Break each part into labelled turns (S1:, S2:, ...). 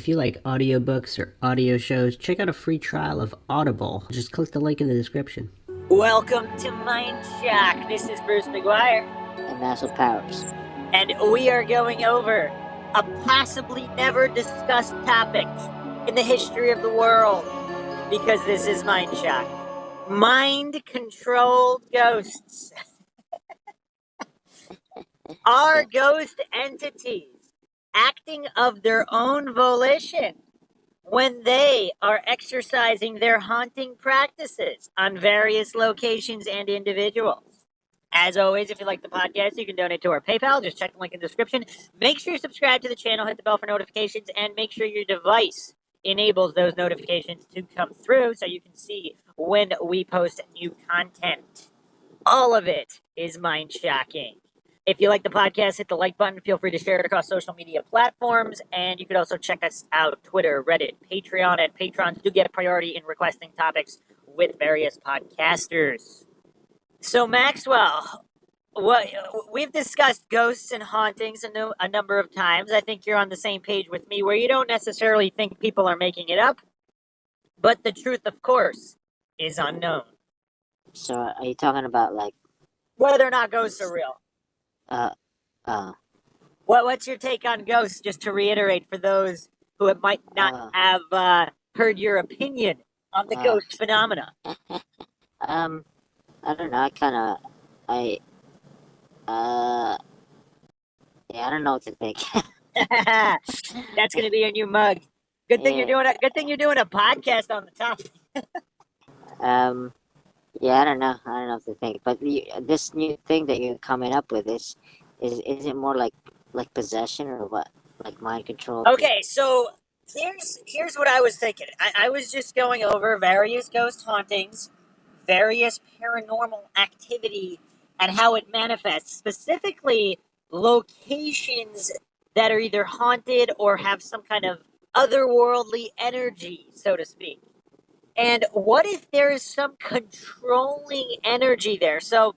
S1: If you like audiobooks or audio shows, check out a free trial of Audible. Just click the link in the description.
S2: Welcome to MINDSHOCK. This is Bruce McGuire.
S3: And Massive Powers.
S2: And we are going over a possibly never discussed topic in the history of the world. Because this is MINDSHOCK. Mind-controlled ghosts. Are ghost entities acting of their own volition when they are exercising their haunting practices on various locations and individuals? As always, if you like the podcast, you can donate to our PayPal. Just check the link in the description. Make sure you subscribe to the channel, hit the bell for notifications, and make sure your device enables those notifications to come through so you can see when we post new content. All of it is mind-shocking. If you like the podcast, hit the like button. Feel free to share it across social media platforms. And you could also check us out Twitter, Reddit, Patreon, and patrons do get a priority in requesting topics with various podcasters. So, Maxwell, we've discussed ghosts and hauntings a number of times. I think you're on the same page with me where you don't necessarily think people are making it up. But the truth, of course, is unknown.
S3: So, are you talking about, like...
S2: Whether or not ghosts are real. What's your take on ghosts, just to reiterate for those who might not have heard your opinion on the ghost phenomena?
S3: I don't know, I don't know what to think.
S2: That's gonna be your new mug. Good thing you're doing a podcast on the topic.
S3: Yeah, I don't know what to think. But this new thing that you're coming up with is it more like possession or what? Like mind control?
S2: Okay, so here's what I was thinking. I was just going over various ghost hauntings, various paranormal activity, and how it manifests. Specifically, locations that are either haunted or have some kind of otherworldly energy, so to speak. And what if there is some controlling energy there? So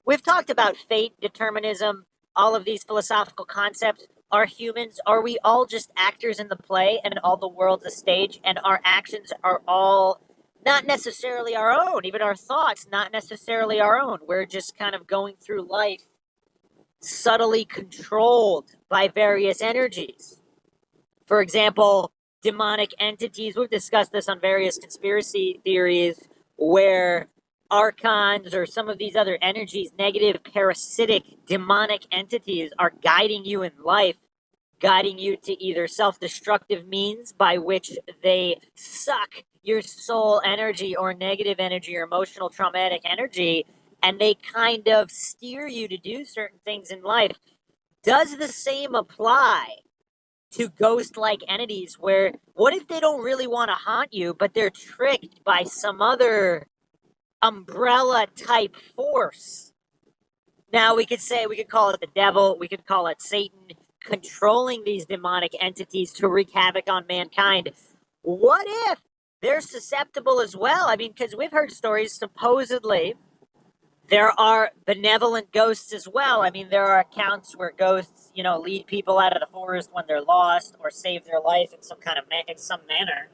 S2: we've talked about fate, determinism, all of these philosophical concepts. Are humans, are we all just actors in the play and all the world's a stage and our actions are all not necessarily our own, even our thoughts not necessarily our own? We're just kind of going through life subtly controlled by various energies. For example, demonic entities. We've discussed this on various conspiracy theories where archons or some of these other energies, negative, parasitic, demonic entities are guiding you in life, guiding you to either self-destructive means by which they suck your soul energy or negative energy or emotional traumatic energy, and they kind of steer you to do certain things in life. Does the same apply to ghost-like entities where, what if they don't really want to haunt you, but they're tricked by some other umbrella-type force? Now, we could call it the devil, we could call it Satan, controlling these demonic entities to wreak havoc on mankind. What if they're susceptible as well? I mean, because we've heard stories, supposedly, there are benevolent ghosts as well. I mean, there are accounts where ghosts, lead people out of the forest when they're lost or save their life in some manner.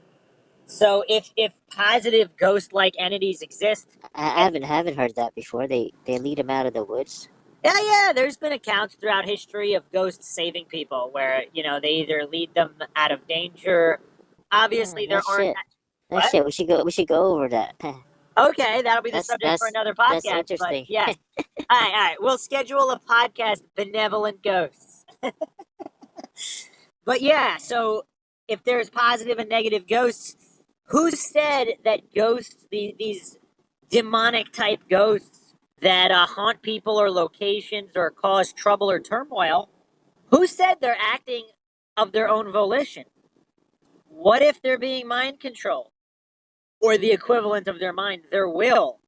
S2: So if positive ghost-like entities exist,
S3: I haven't heard that before. They lead them out of the woods.
S2: Yeah. There's been accounts throughout history of ghosts saving people, where they either lead them out of danger. Obviously, there aren't.
S3: That shit. We should go over that.
S2: Okay, that'll be the subject for another podcast.
S3: That's interesting.
S2: But yes. All right. We'll schedule a podcast, Benevolent Ghosts. But yeah, so if there's positive and negative ghosts, who said that ghosts, these demonic type ghosts that haunt people or locations or cause trouble or turmoil, who said they're acting of their own volition? What if they're being mind controlled? Or the equivalent of their mind, their will.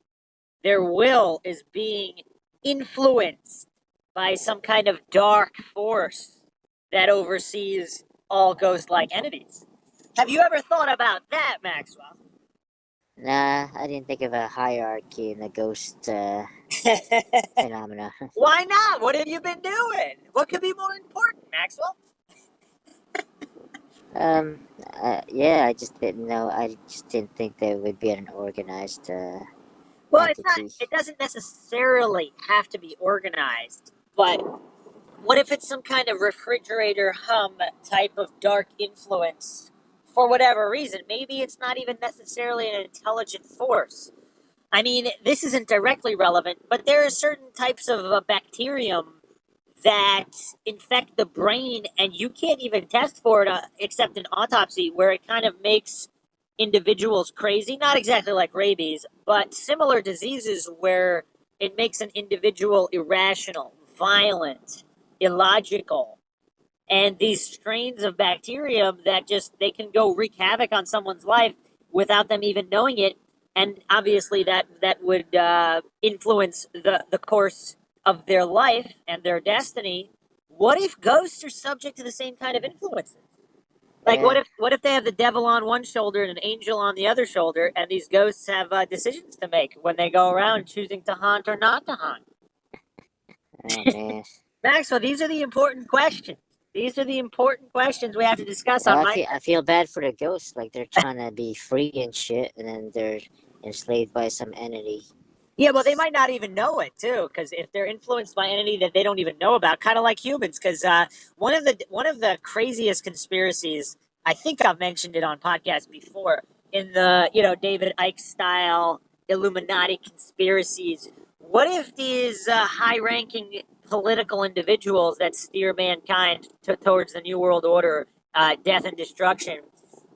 S2: Their will is being influenced by some kind of dark force that oversees all ghost-like entities. Have you ever thought about that, Maxwell?
S3: Nah, I didn't think of a hierarchy in the ghost phenomena.
S2: Why not? What have you been doing? What could be more important, Maxwell?
S3: Um, yeah, I just didn't know. I just didn't think there would be an organized
S2: Well, it's not.
S3: entity.
S2: It doesn't necessarily have to be organized, but what if it's some kind of refrigerator hum type of dark influence for whatever reason? Maybe it's not even necessarily an intelligent force. I mean, this isn't directly relevant, but there are certain types of bacterium that infect the brain, and you can't even test for it except in autopsy, where it kind of makes individuals crazy. Not exactly like rabies, but similar diseases where it makes an individual irrational, violent, illogical, and these strains of bacterium that just they can go wreak havoc on someone's life without them even knowing it, and obviously that would influence the course of their life and their destiny. What if ghosts are subject to the same kind of influences? Like
S3: Yeah,
S2: what if they have the devil on one shoulder and an angel on the other shoulder, and these ghosts have decisions to make when they go around choosing to haunt or not to haunt?
S3: oh man.
S2: Maxwell, these are the important questions. These are the important questions we have to discuss
S3: Well,
S2: on
S3: I
S2: my.
S3: feel bad for the ghosts. Like they're trying to be free and shit, and then they're enslaved by some entity.
S2: Yeah, well, they might not even know it too, because if they're influenced by an entity that they don't even know about, kind of like humans. Because one of the craziest conspiracies, I think I've mentioned it on podcasts before, in the David Icke style Illuminati conspiracies. What if these high-ranking political individuals that steer mankind towards the New World Order, death and destruction?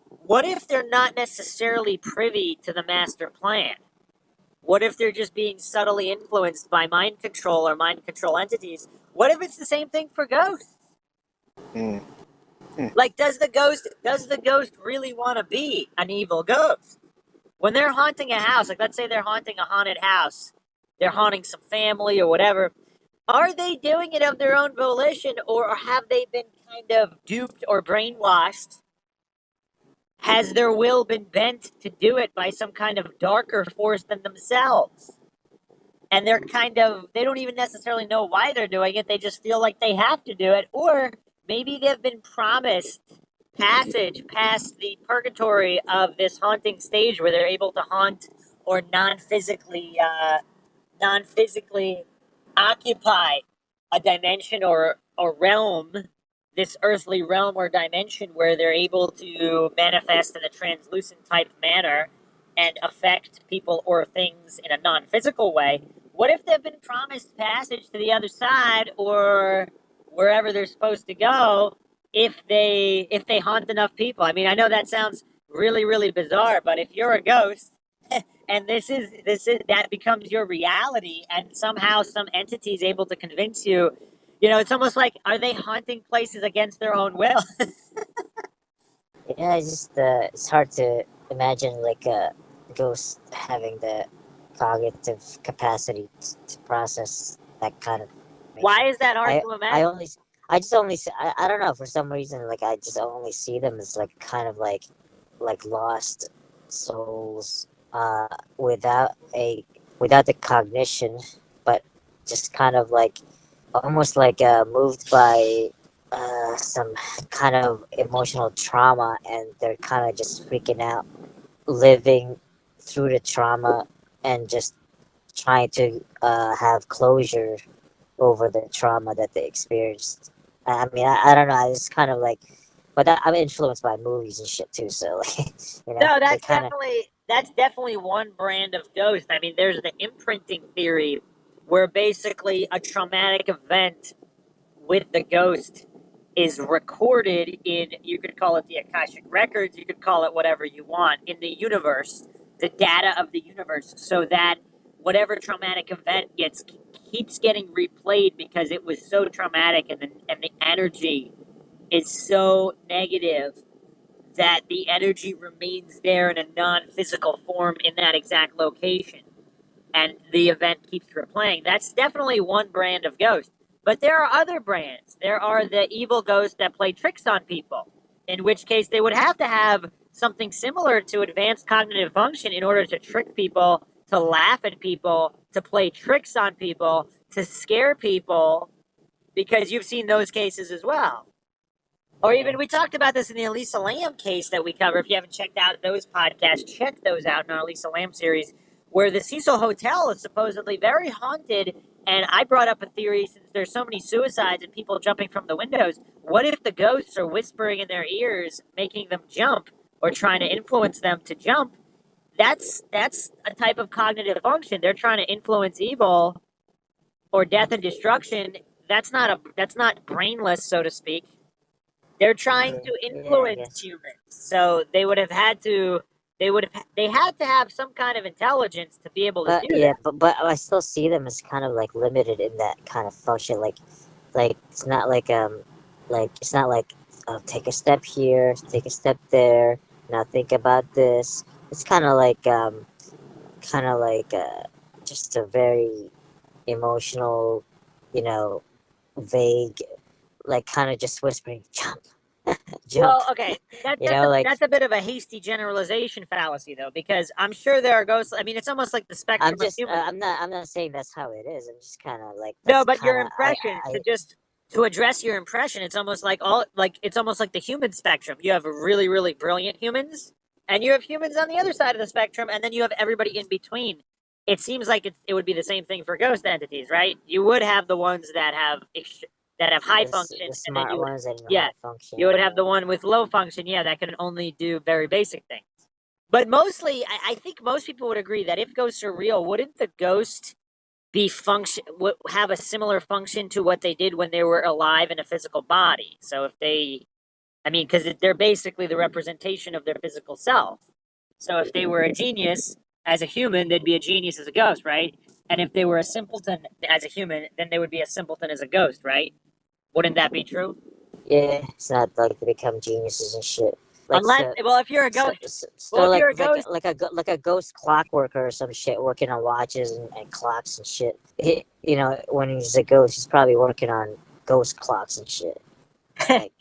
S2: What if they're not necessarily privy to the master plan? What if they're just being subtly influenced by mind control or mind control entities? What if it's the same thing for ghosts?
S3: Hmm. Hmm.
S2: Like, does the ghost really want to be an evil ghost? When they're haunting a house, like let's say they're haunting a haunted house, they're haunting some family or whatever. Are they doing it of their own volition, or have they been kind of duped or brainwashed? Has their will been bent to do it by some kind of darker force than themselves? And they're kind of they don't even necessarily know why they're doing it, they just feel like they have to do it, or maybe they've been promised passage past the purgatory of this haunting stage where they're able to haunt or non-physically occupy a dimension or realm, this earthly realm or dimension where they're able to manifest in a translucent type manner and affect people or things in a non-physical way. What if they've been promised passage to the other side or wherever they're supposed to go if they haunt enough people? I mean, I know that sounds really really bizarre, but if you're a ghost and this is that becomes your reality, and somehow some entity is able to convince you, it's almost like, are they haunting places against their own will?
S3: Yeah, it's hard to imagine like a ghost having the cognitive capacity to process that kind of
S2: Why
S3: information.
S2: is that hard
S3: I
S2: to
S3: I
S2: imagine?
S3: only I just only see, I don't know, for some reason, like I just only see them as like kind of like lost souls without a without the cognition, but just kind of like almost like moved by some kind of emotional trauma, and they're kind of just freaking out, living through the trauma, and just trying to have closure over the trauma that they experienced. I mean, I don't know. I just kind of like, but I'm influenced by movies and shit too. So, like,
S2: No,
S3: they
S2: that's
S3: kind of,
S2: definitely that's definitely one brand of ghost. I mean, there's the imprinting theory, where basically a traumatic event with the ghost is recorded in, you could call it the Akashic records, you could call it whatever you want, in the universe, the data of the universe, so that whatever traumatic event keeps getting replayed because it was so traumatic, and the energy is so negative that the energy remains there in a non-physical form in that exact location, and the event keeps replaying. That's definitely one brand of ghost. But there are other brands. There are the evil ghosts that play tricks on people, in which case they would have to have something similar to advanced cognitive function in order to trick people, to laugh at people, to play tricks on people, to scare people, because you've seen those cases as well. Or even we talked about this in the Elisa Lamb case that we cover. If you haven't checked out those podcasts, check those out in our Elisa Lamb series, where the Cecil Hotel is supposedly very haunted. And I brought up a theory, since there's so many suicides and people jumping from the windows. What if the ghosts are whispering in their ears, making them jump or trying to influence them to jump? That's a type of cognitive function. They're trying to influence evil or death and destruction. That's not brainless, so to speak. They're trying
S3: Yeah,
S2: to
S3: yeah, I
S2: influence
S3: guess.
S2: humans. So they had to have some kind of intelligence to be able to
S3: But
S2: do
S3: yeah,
S2: that.
S3: but I still see them as kind of like limited in that kind of function. Like it's not like it's not like take a step here, take a step there. Now think about this. It's kind of like just a very emotional, you know, vague, like kind of just whispering, jump, jump.
S2: Well, okay, that,
S3: You
S2: that's a
S3: know, like
S2: that's a bit of a hasty generalization fallacy, though, because I'm sure there are ghosts. I mean, it's almost like the spectrum of humans.
S3: I'm not saying that's how it is. I'm just kind of like
S2: No,
S3: that's
S2: but
S3: kind
S2: your
S3: of
S2: impression
S3: I
S2: to address your impression, it's almost like the human spectrum. You have really, really brilliant humans, and you have humans on the other side of the spectrum, and then you have everybody in between. It seems like it would be the same thing for ghost entities, right? You would have the ones that have high function,
S3: the
S2: and then
S3: smart ones and the
S2: yeah,
S3: high function.
S2: you would have the one with low function, yeah, that can only do very basic things. But mostly, I think most people would agree that if ghosts are real, wouldn't the ghost have a similar function to what they did when they were alive in a physical body? So if they, I mean, because they're basically the representation of their physical self. So if they were a genius as a human, they'd be a genius as a ghost, right? And if they were a simpleton as a human, then they would be a simpleton as a ghost, right? Wouldn't that be true?
S3: Yeah, it's not like they become geniuses and shit. Like
S2: Unless, well, if you're a
S3: so,
S2: ghost, well,
S3: so
S2: if you're a ghost,
S3: like a ghost clockworker or some shit, working on watches and clocks and shit. You know, when he's a ghost, he's probably working on ghost clocks and shit. Like,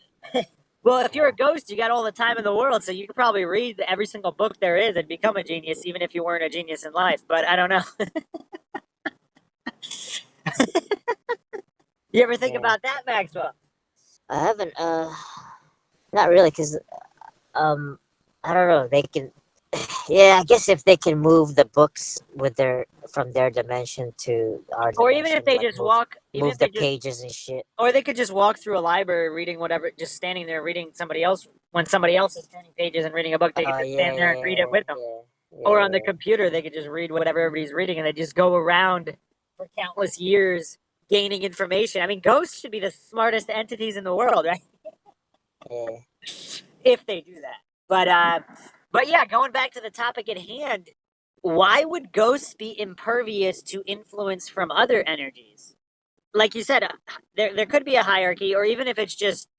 S2: well, if you're a
S3: yeah,
S2: ghost, you got all the time in the world, so you could probably read every single book there is and become a genius, even if you weren't a genius in life. But I don't know. You ever think
S3: yeah.
S2: about that, Maxwell?
S3: I haven't, not really, cause um, I don't know. They can, yeah. I guess if they can move the books with their from their dimension to our
S2: Or even if
S3: dimension,
S2: they
S3: like
S2: just walk, even
S3: move
S2: if
S3: the
S2: they just,
S3: pages and shit.
S2: or they could just walk through a library reading whatever, just standing there reading somebody else when somebody else is turning pages and reading a book. They could
S3: Oh
S2: just
S3: yeah,
S2: stand there and read it
S3: yeah,
S2: with them.
S3: yeah,
S2: Or on the
S3: yeah,
S2: computer, they could just read whatever everybody's reading, and they just go around for countless years gaining information. I mean, ghosts should be the smartest entities in the world, right?
S3: yeah.
S2: If they do that. But yeah, going back to the topic at hand, why would ghosts be impervious to influence from other energies? Like you said, there could be a hierarchy, or even if it's just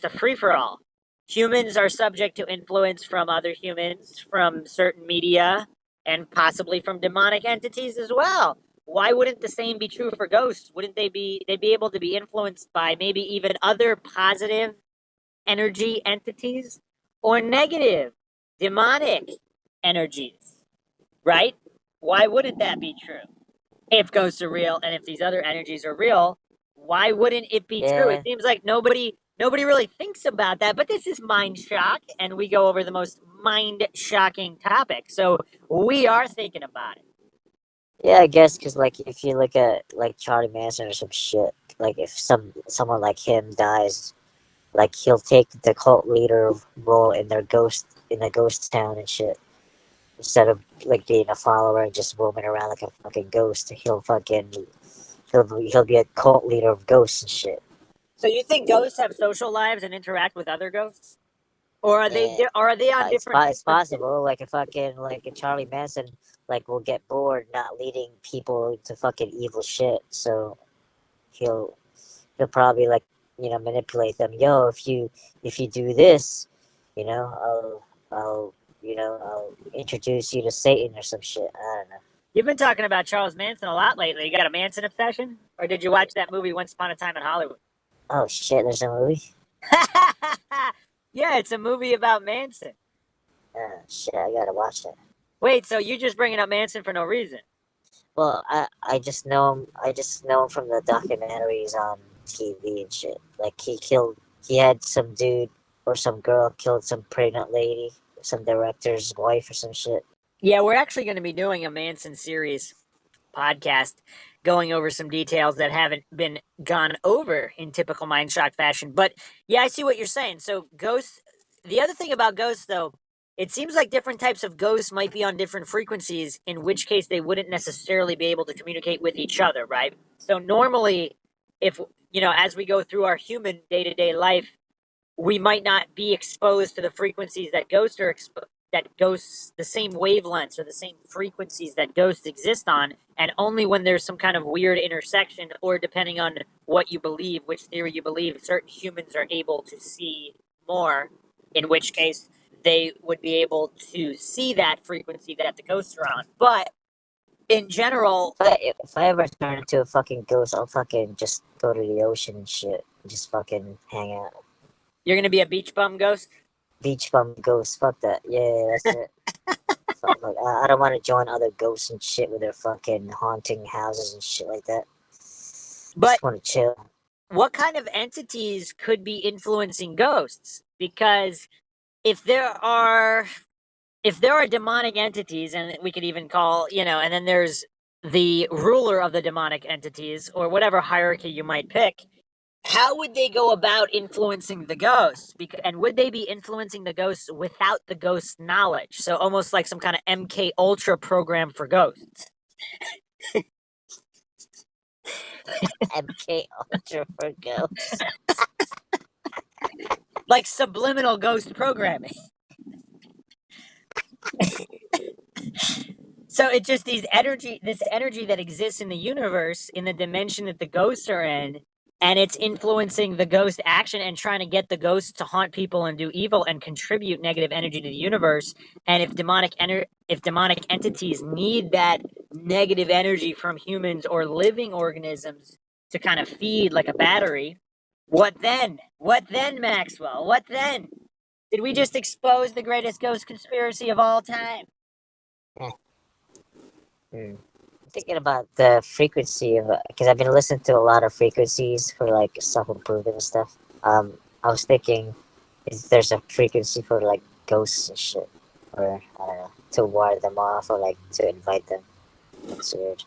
S2: a free for all. Humans are subject to influence from other humans, from certain media, and possibly from demonic entities as well. Why wouldn't the same be true for ghosts? Wouldn't they'd be able to be influenced by maybe even other positive energy entities or negative demonic energies, right? Why wouldn't that be true? If ghosts are real and if these other energies are real, why wouldn't it be true? It
S3: Yeah,
S2: seems like nobody really thinks about that, but this is mind shock, and we go over the most mind shocking topic. So we are thinking about it.
S3: yeah, I guess because like if you look at like Charlie Manson or some shit, like if someone like him dies, like he'll take the cult leader role in their ghost in the ghost town and shit instead of like being a follower and just roaming around like a fucking ghost. He'll be a cult leader of ghosts and shit.
S2: So you think ghosts have social lives and interact with other ghosts? Or are they
S3: Yeah,
S2: or are they on different
S3: it's
S2: frequencies?
S3: possible. Like a Charlie Manson like will get bored not leading people to fucking evil shit. So he'll he'll probably like manipulate them. Yo, if you do this, you know, I'll I'll introduce you to Satan or some shit. I don't know.
S2: You've been talking about Charles Manson a lot lately. You got a Manson obsession? Or did you watch that movie Once Upon a Time in Hollywood?
S3: Oh shit, there's a movie.
S2: Yeah, it's a movie about Manson.
S3: Shit, I gotta watch that.
S2: Wait, so you just bringing up Manson for no reason?
S3: Well, I just know him from the documentaries on TV and shit. Like he killed he had some dude or some girl killed some pregnant lady, some director's wife or some shit.
S2: Yeah, we're actually going to be doing a Manson series podcast going over some details that haven't been gone over in typical Mind Shock fashion. But yeah, I see what you're saying. So, ghosts, the other thing about ghosts, though, it seems like different types of ghosts might be on different frequencies, in which case they wouldn't necessarily be able to communicate with each other, right? So, normally, if, as we go through our human day to day life, we might not be exposed to the frequencies that ghosts are that ghosts, the same wavelengths or the same frequencies that ghosts exist on, and only when there's some kind of weird intersection, or depending on what you believe, which theory you believe, certain humans are able to see more, in which case they would be able to see that frequency that the ghosts are on. But in general,
S3: If I ever turn into a fucking ghost, I'll fucking just go to the ocean and shit. Just fucking hang out.
S2: you're gonna be a beach bum ghost.
S3: Beach bum ghost, fuck that. Yeah, that's it. Fuck, I don't want to join other ghosts and shit with their fucking haunting houses and shit like that.
S2: But
S3: Just want to chill.
S2: what kind of entities could be influencing ghosts? Because if there are demonic entities, and we could even call, and then there's the ruler of the demonic entities, or whatever hierarchy you might pick, how would they go about influencing the ghosts? And would they be influencing the ghosts without the ghost's knowledge? So almost like some kind of MK Ultra program for ghosts.
S3: MK Ultra for ghosts.
S2: Like subliminal ghost programming. So it's just this energy that exists in the universe, in the dimension that the ghosts are in, and it's influencing the ghost action and trying to get the ghosts to haunt people and do evil and contribute negative energy to the universe. And if demonic entities need that negative energy from humans or living organisms to kind of feed like a battery, what then? What then, Maxwell? What then? Did we just expose the greatest ghost conspiracy of all time?
S3: I'm thinking about the frequency of, because I've been listening to a lot of frequencies for like self-improvement and stuff. I was thinking, is there's a frequency for like ghosts and shit, or I don't know, to ward them off or like to invite them. It's weird.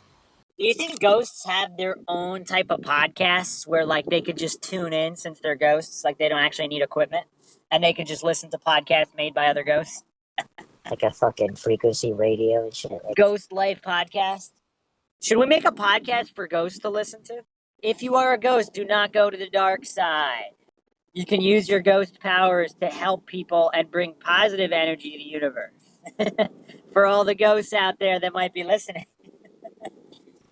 S2: Do you think ghosts have their own type of podcasts where like they could just tune in since they're ghosts, like they don't actually need equipment, and they could just listen to podcasts made by other ghosts?
S3: Like a fucking frequency radio and shit. Like,
S2: Ghost Life podcast. Should we make a podcast for ghosts to listen to? If you are a ghost, do not go to the dark side. You can use your ghost powers to help people and bring positive energy to the universe. For all the ghosts out there that might be listening.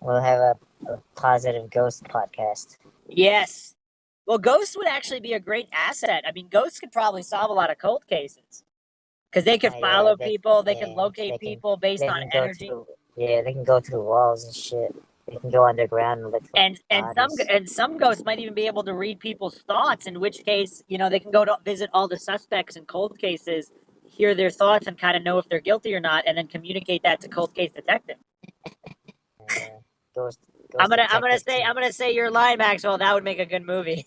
S3: we'll have a positive ghost podcast.
S2: Yes. Well, ghosts would actually be a great asset. I mean, ghosts could probably solve a lot of cold cases because they could follow people, they can locate people based on energy.
S3: They can go through walls and shit. They can go underground and look for
S2: some ghosts might even be able to read people's thoughts. In which case, they can go to visit all the suspects in cold cases, hear their thoughts, and kind of know if they're guilty or not, and then communicate that to cold case detective.
S3: Ghost
S2: I'm gonna say you're lying, Maxwell. That would make a good movie.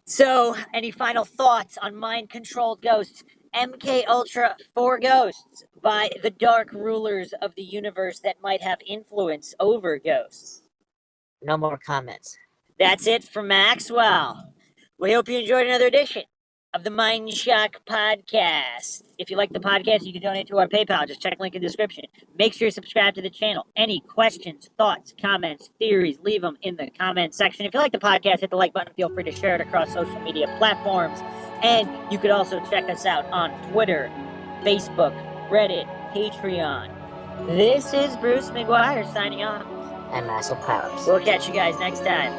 S2: So, any final thoughts on mind-controlled ghosts? MK Ultra for ghosts by the dark rulers of the universe that might have influence over ghosts.
S3: No more comments.
S2: That's it for Maxwell. We hope you enjoyed another edition of the Mind Shock podcast. If you like the podcast, you can donate to our PayPal. Just check link in the description. Make sure you subscribe to the channel. Any questions, thoughts, comments, theories, leave them in the comment section. If you like the podcast, hit the like button. Feel free to share it across social media platforms. And you could also check us out on Twitter, Facebook, Reddit, Patreon. This is Bruce McGuire signing off.
S3: And Maxwell Powers.
S2: We'll catch you guys next time.